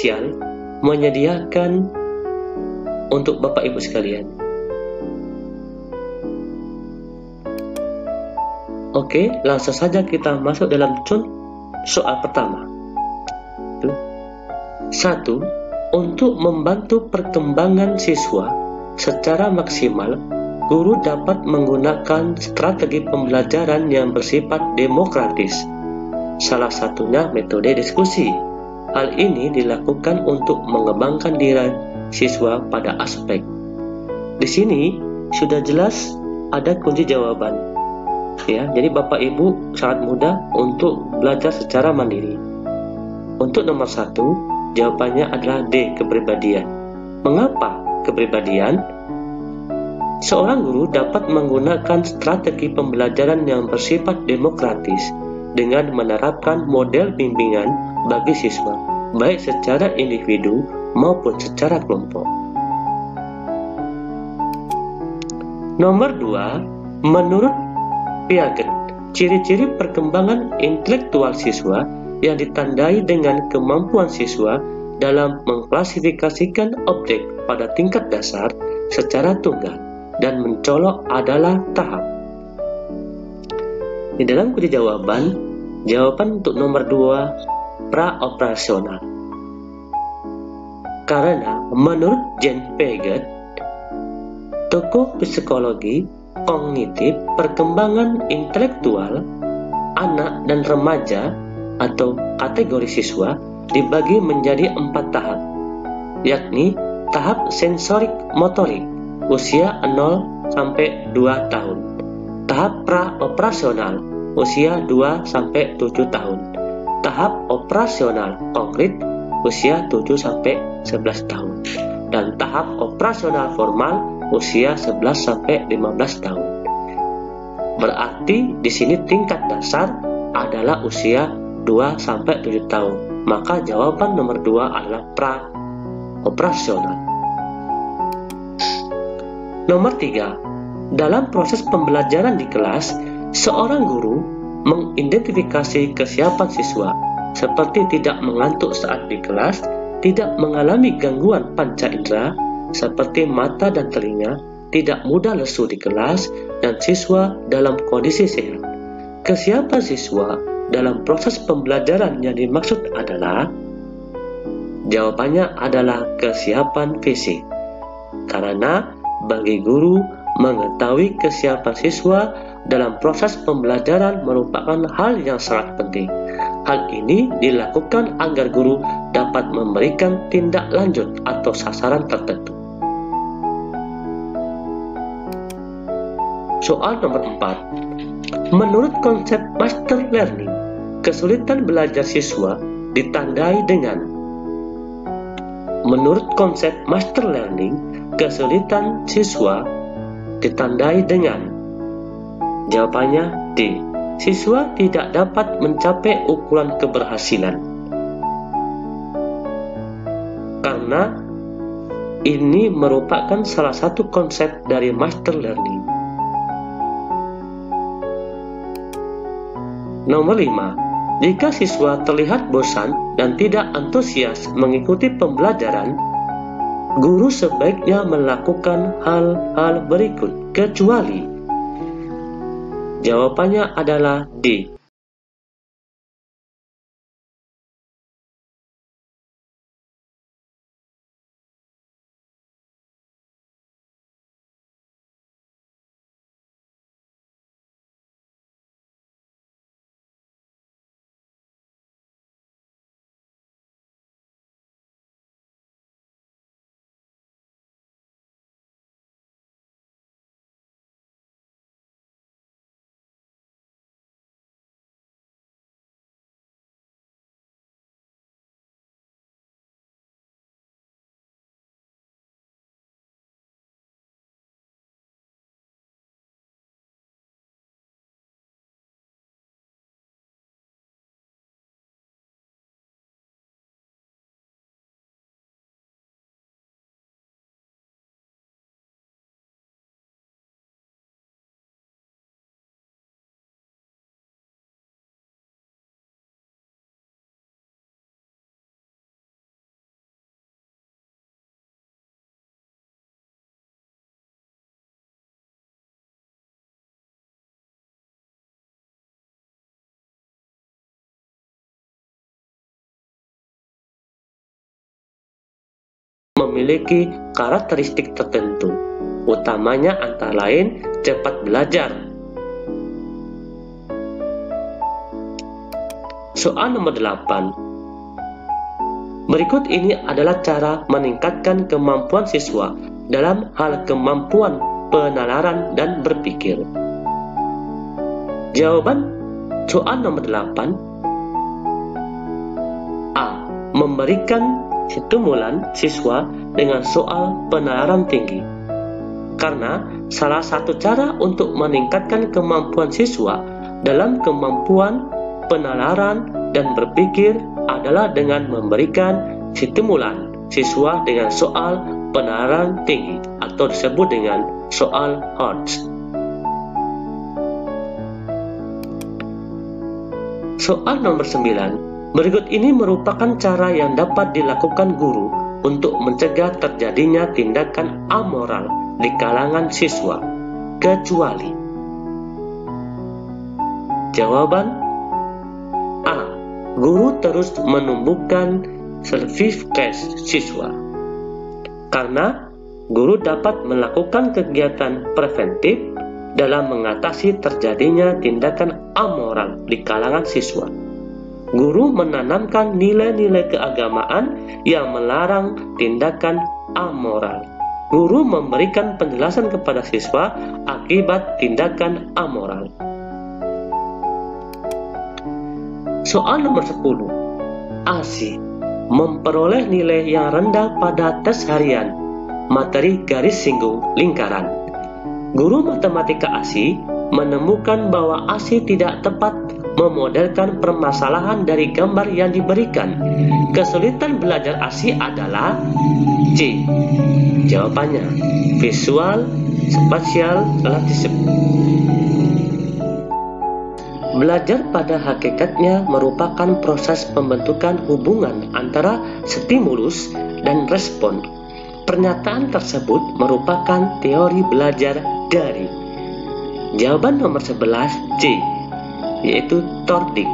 spesial menyediakan untuk Bapak Ibu sekalian. Oke, langsung saja kita masuk dalam soal pertama. 1. Untuk membantu perkembangan siswa secara maksimal, guru dapat menggunakan strategi pembelajaran yang bersifat demokratis. Salah satunya metode diskusi. Hal ini dilakukan untuk mengembangkan diri siswa pada aspek. Di sini sudah jelas ada kunci jawaban. Ya, jadi Bapak Ibu sangat mudah untuk belajar secara mandiri. Untuk nomor 1, jawabannya adalah D, kepribadian. Mengapa kepribadian? Seorang guru dapat menggunakan strategi pembelajaran yang bersifat demokratis dengan menerapkan model bimbingan bagi siswa, baik secara individu maupun secara kelompok. Nomor 2, menurut Piaget, ciri-ciri perkembangan intelektual siswa yang ditandai dengan kemampuan siswa dalam mengklasifikasikan objek pada tingkat dasar secara tunggal dan mencolok adalah tahap. Di dalam kunci jawaban untuk nomor 2, praoperasional. Karena menurut Jean Piaget, tokoh psikologi kognitif perkembangan intelektual anak dan remaja atau kategori siswa dibagi menjadi 4 tahap, yakni tahap sensorik motorik usia 0 sampai 2 tahun, tahap pra-operasional usia 2 sampai 7 tahun, tahap operasional konkret usia 7 sampai 11 tahun, dan tahap operasional formal usia 11 sampai 15 tahun. Berarti di sini tingkat dasar adalah usia 2 sampai 7 tahun. Maka jawaban nomor 2 adalah pra-operasional. Nomor 3, dalam proses pembelajaran di kelas, seorang guru mengidentifikasi kesiapan siswa seperti tidak mengantuk saat di kelas, tidak mengalami gangguan panca indera seperti mata dan telinga, tidak mudah lesu di kelas, dan siswa dalam kondisi sehat. Kesiapan siswa dalam proses pembelajaran yang dimaksud adalah, jawabannya adalah kesiapan fisik. Karena bagi guru, mengetahui kesiapan siswa dalam proses pembelajaran merupakan hal yang sangat penting. Hal ini dilakukan agar guru dapat memberikan tindak lanjut atau sasaran tertentu. Soal nomor 4. Menurut konsep master learning, kesulitan belajar siswa ditandai dengan. Menurut konsep master learning, kesulitan siswa ditandai dengan. Jawabannya D. Siswa tidak dapat mencapai ukuran keberhasilan. Karena ini merupakan salah satu konsep dari master learning. Nomor 5. Jika siswa terlihat bosan dan tidak antusias mengikuti pembelajaran, guru sebaiknya melakukan hal-hal berikut kecuali. Jawabannya adalah D. memiliki karakteristik tertentu, utamanya antara lain cepat belajar. Soal nomor 8. Berikut ini adalah cara meningkatkan kemampuan siswa dalam hal kemampuan penalaran dan berpikir. Jawaban soal nomor 8. A. Memberikan stimulan siswa dengan soal penalaran tinggi. Karena salah satu cara untuk meningkatkan kemampuan siswa dalam kemampuan penalaran dan berpikir adalah dengan memberikan stimulan siswa dengan soal penalaran tinggi atau disebut dengan soal HOTS. Soal nomor 9. Berikut ini merupakan cara yang dapat dilakukan guru untuk mencegah terjadinya tindakan amoral di kalangan siswa, kecuali. Jawaban A. Guru terus menumbuhkan self-care siswa. Karena guru dapat melakukan kegiatan preventif dalam mengatasi terjadinya tindakan amoral di kalangan siswa. Guru menanamkan nilai-nilai keagamaan yang melarang tindakan amoral. Guru memberikan penjelasan kepada siswa akibat tindakan amoral. Soal nomor 10. ASI memperoleh nilai yang rendah pada tes harian materi garis singgung lingkaran. Guru matematika ASI menemukan bahwa ASI tidak tepat memodelkan permasalahan dari gambar yang diberikan. Kesulitan belajar ASI adalah C. Jawabannya visual spatial relativism. Belajar pada hakikatnya merupakan proses pembentukan hubungan antara stimulus dan respon. Pernyataan tersebut merupakan teori belajar dari. Jawaban nomor 11 C, yaitu Thorndike.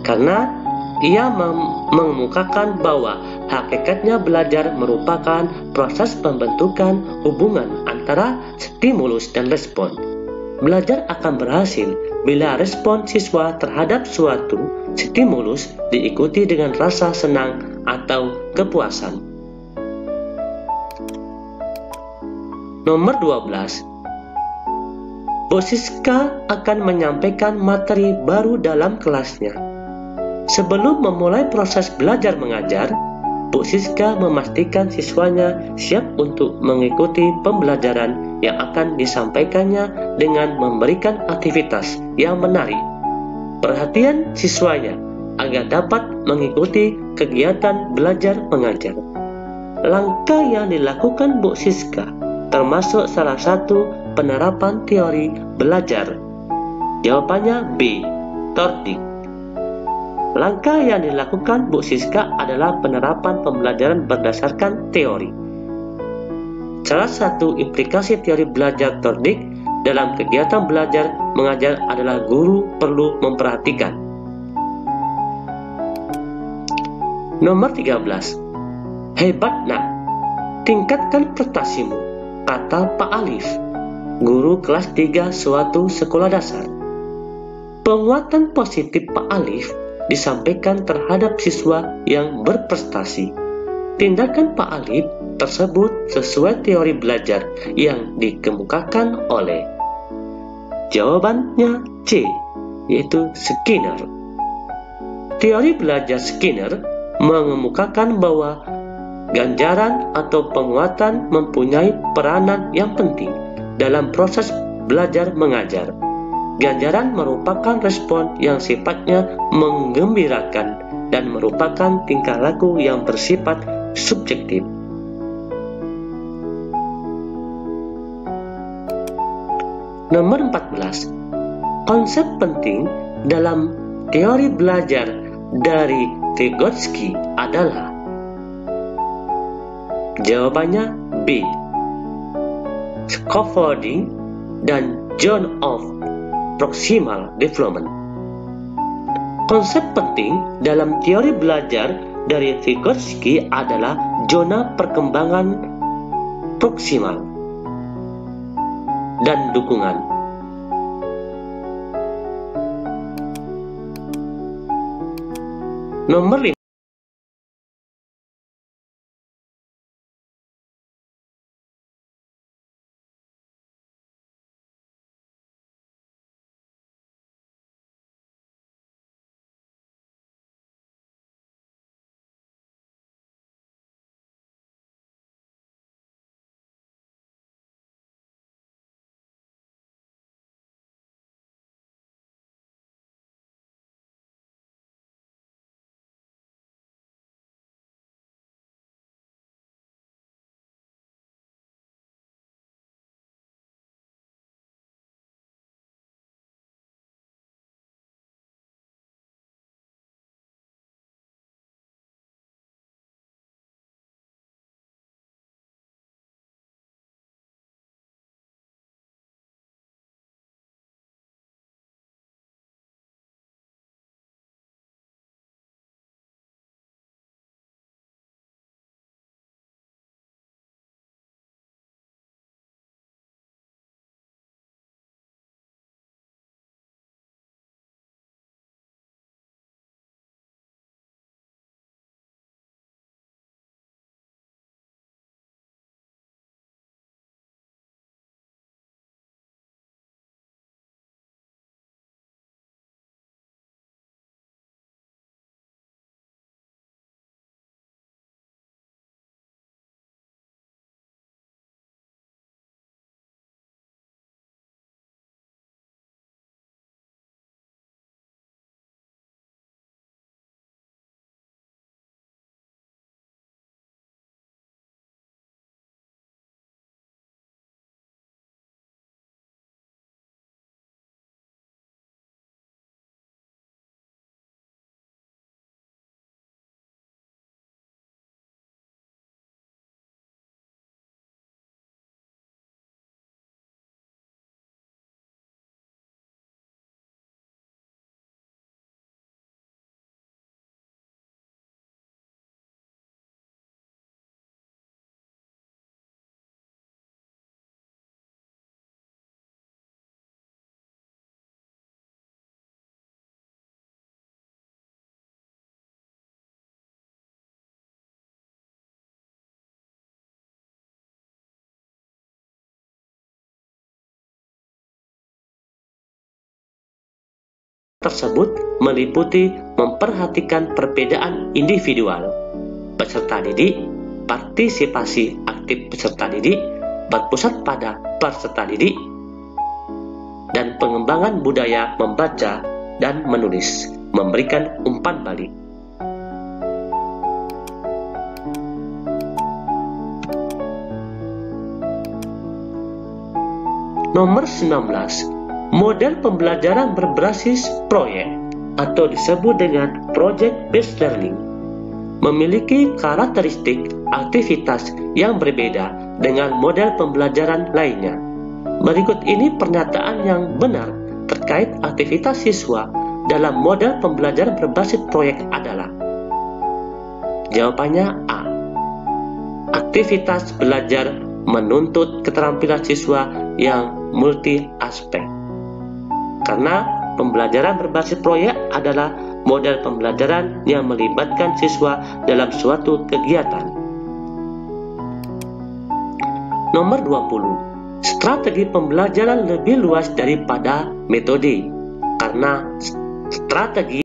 Karena ia mengemukakan bahwa hakikatnya belajar merupakan proses pembentukan hubungan antara stimulus dan respon. Belajar akan berhasil bila respon siswa terhadap suatu stimulus diikuti dengan rasa senang atau kepuasan. Nomor 12. Bu Siska akan menyampaikan materi baru dalam kelasnya. Sebelum memulai proses belajar mengajar, Bu Siska memastikan siswanya siap untuk mengikuti pembelajaran yang akan disampaikannya dengan memberikan aktivitas yang menarik perhatian siswanya agar dapat mengikuti kegiatan belajar mengajar. Langkah yang dilakukan Bu Siska termasuk salah satu penerapan teori belajar. Jawabannya B. Thorndike. Langkah yang dilakukan Bu Siska adalah penerapan pembelajaran berdasarkan teori. Salah satu implikasi teori belajar Thorndike dalam kegiatan belajar mengajar adalah guru perlu memperhatikan. Nomor 13. Hebat nak, tingkatkan prestasimu, kata Pak Alif, guru kelas 3 suatu sekolah dasar. Penguatan positif Pak Alif disampaikan terhadap siswa yang berprestasi. Tindakan Pak Alif tersebut sesuai teori belajar yang dikemukakan oleh. Jawabannya C, yaitu Skinner. Teori belajar Skinner mengemukakan bahwa ganjaran atau penguatan mempunyai peranan yang penting dalam proses belajar mengajar. Ganjaran merupakan respon yang sifatnya menggembirakan dan merupakan tingkah laku yang bersifat subjektif. Nomor 14. Konsep penting dalam teori belajar dari Vygotsky adalah. Jawabannya B. Scaffolding dan zone of proximal development. Konsep penting dalam teori belajar dari Vygotsky adalah zona perkembangan proksimal, dan dukungan. Nomor 5. Tersebut meliputi memperhatikan perbedaan individual, peserta didik, partisipasi aktif peserta didik, berpusat pada peserta didik, dan pengembangan budaya membaca dan menulis, memberikan umpan balik. Nomor 19. Model pembelajaran berbasis proyek atau disebut dengan project based learning memiliki karakteristik aktivitas yang berbeda dengan model pembelajaran lainnya. Berikut ini pernyataan yang benar terkait aktivitas siswa dalam model pembelajaran berbasis proyek adalah: jawabannya A. Aktivitas belajar menuntut keterampilan siswa yang multi aspek. Karena pembelajaran berbasis proyek adalah model pembelajaran yang melibatkan siswa dalam suatu kegiatan. Nomor 20. Strategi pembelajaran lebih luas daripada metode, karena strategi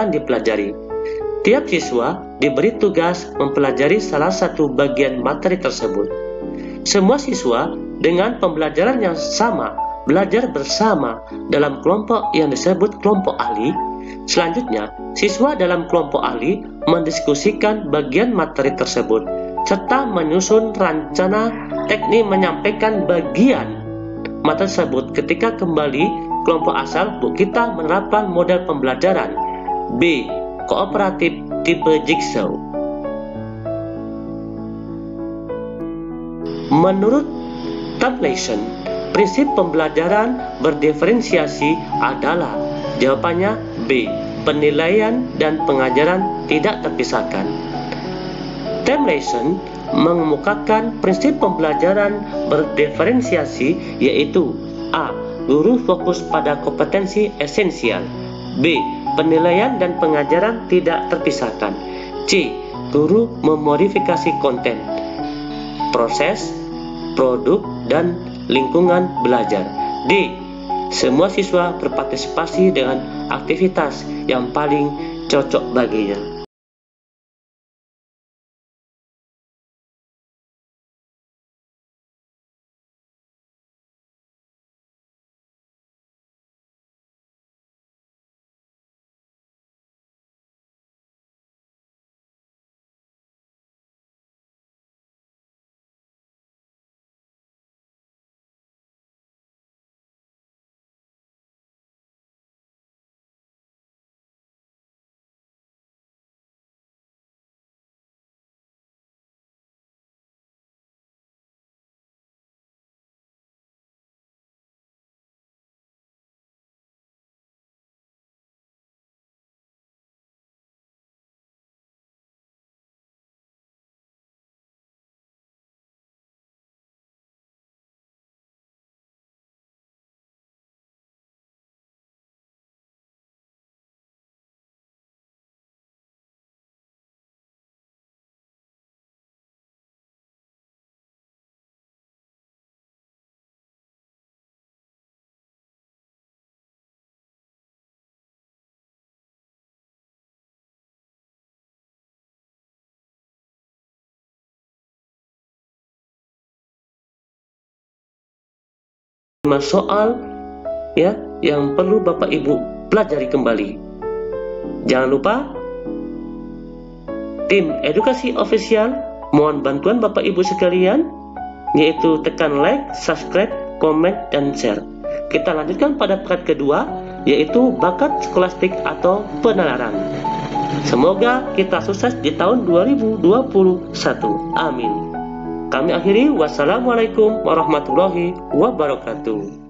akan dipelajari. Tiap siswa diberi tugas mempelajari salah satu bagian materi tersebut. Semua siswa dengan pembelajaran yang sama belajar bersama dalam kelompok yang disebut kelompok ahli. Selanjutnya, siswa dalam kelompok ahli mendiskusikan bagian materi tersebut serta menyusun rencana teknik menyampaikan bagian materi tersebut. Ketika kembali kelompok asal, kita menerapkan model pembelajaran B. Kooperatif tipe jigsaw. Menurut Tomlinson, prinsip pembelajaran berdiferensiasi adalah jawabannya B. Penilaian dan pengajaran tidak terpisahkan. Tomlinson mengemukakan prinsip pembelajaran berdiferensiasi yaitu A. Guru fokus pada kompetensi esensial. B. Penilaian dan pengajaran tidak terpisahkan. C. Guru memodifikasi konten, proses, produk, dan lingkungan belajar. D. Semua siswa berpartisipasi dengan aktivitas yang paling cocok baginya. Soal ya yang perlu Bapak Ibu pelajari kembali. Jangan lupa tim edukasi official mohon bantuan Bapak Ibu sekalian, yaitu tekan like, subscribe, komen, dan share. Kita lanjutkan pada part kedua, yaitu bakat skolastik atau penalaran. Semoga kita sukses di tahun 2021. Amin. Kami akhiri, wassalamualaikum warahmatullahi wabarakatuh.